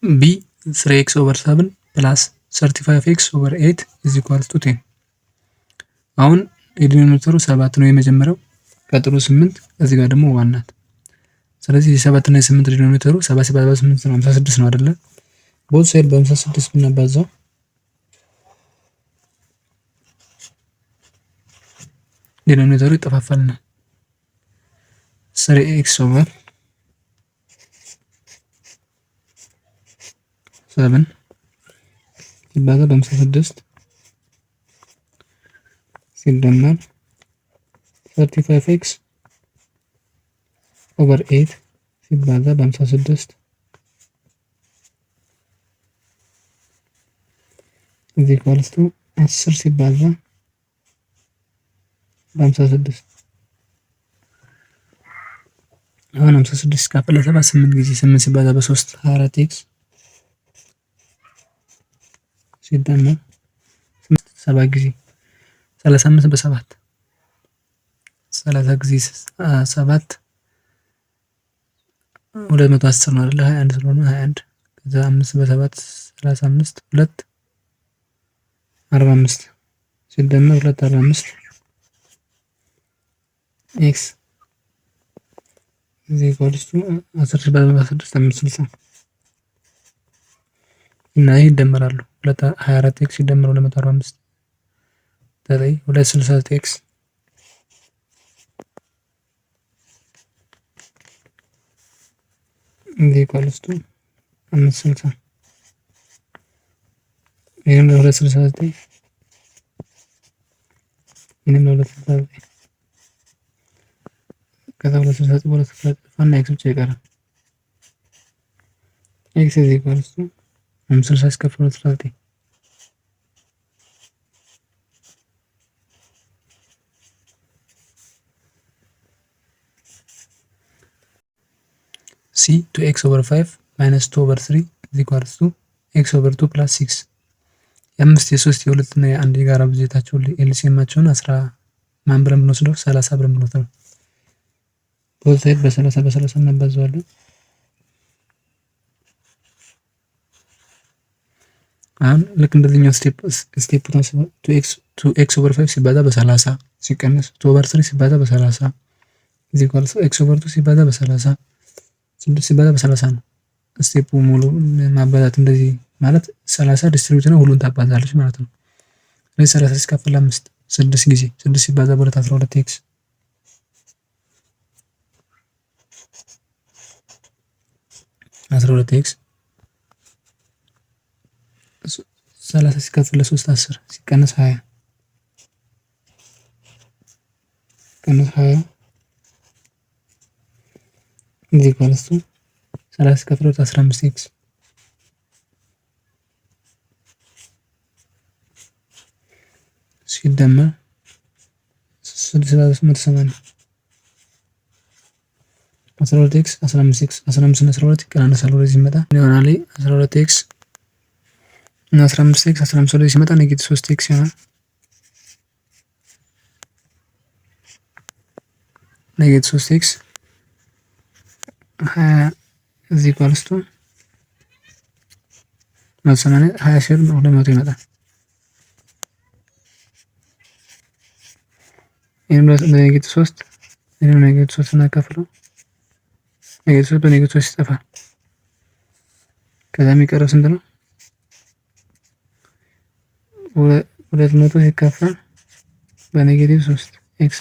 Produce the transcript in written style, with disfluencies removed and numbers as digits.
ቢ 3x/7 ፕላስ 35x/8 ኢዝ ኢኳልስ ቱ 10። አሁን የዲኖሚኔተሩ 7 ነው የመጀመሪያው፣ ቀጥሎ 8፣ እዚህ ጋር ደግሞ 1 ናት። ስለዚህ የ7 እና የ8 ዲኖሚኔተሩ 7 ሲባዛ በ8 ነው 56 ነው አይደለ? ቦት ሳይድ በ56 ብናባዛው ዲኖሚኔተሩ ይጠፋፋልናል። 3x/7 ሲባዛ በ56 ሲደመር 35x/8 ሲባዛ በ56 ኢዝ ኢኳልስ ቱ 10 ሲባዛ በ56። አሁን 56 ሲካፈል ለ7 8 ጊዜ 8 ሲባዛ በ3 24x ሲደመር 7 ጊዜ 35 በ7 30 ጊዜ 7 210 ነው አይደል? 21 ስለሆነ 21 ከዛ 5 በ7 35 2 45 ሲደመር 2 45 ኤክስ ኢዝ ኢኳልስ ቱ 10 ሲባዛ በ6 560 እና ይሄ ይደመራሉ። 24 ኤክስ ሲደመር 245 269 ኤክስ ኢዝ ኢኳልስ ቱ 560 ይሄም ለ269 ይሄም ለ269 ከዛ 269 269 ኤክስ ብቻ ይቀራል። ኤክስ ኢዝ ኢኳልስ ቱ 560 ሲከፈል 269 ሲ 2x/5 ማይነስ 2/3 ኢዝ ኢኳልስ ቱ x/2 ፕላስ 6። የ5 የ3 የ2 እና የ1 የጋራ ብዜታቸውን ኤልሲኤማቸውን 10 ማን ብለን ብንወስደው 30 ብለን ብንወስደው ቦት ሳይድ በ30 በ30 እናባዛዋለን። አሁን ልክ እንደዚህኛው ስቴፕ 2x/5 ሲባዛ በ30 ሲቀነስ 2/3 ሲባዛ በ30 ኢዝ ኢኳልስ ቱ x/2 ሲባዛ በ30 6 ሲባዛ በ30 ነው። ስቴፑ ሙሉ ማባዛት እንደዚህ ማለት 30 ዲስትሪቢዩት ነው፣ ሁሉን ታባዛለች ማለት ነው። ስለዚህ 30 ሲካፈል 5 6 ጊዜ 6 ሲባዛ በ2 12x 12x 30 ሲካፈል ለ3 10 ሲቀነስ 20 ሲቀነስ 20 ኢዝ ኢኳልስ ቱ 30 ሲካፈል 15x ሲደመር 680 12x 15x 15 እና 12 ይቀናነሳል፣ ወደዚህ ሲመጣ ይሆናል 12x እና 15x 15 ወደዚህ ሲመጣ ኔጌቲቭ 3x ይሆናል። ኔጌቲቭ 3x 20 ኢዝ ኢኳልስ ቱ 180 20 ሺህ 200 ይመጣል። ይሄን በኔጌቲቭ 3 ይሄን ኔጌቲቭ 3 እናካፍለው ኔጌቲቭ 3 በኔጌቲቭ 3 ይጠፋል። ከዛ የሚቀረው ስንት ነው? 200 ሲካፈል በኔጌቲቭ 3 ኤክስ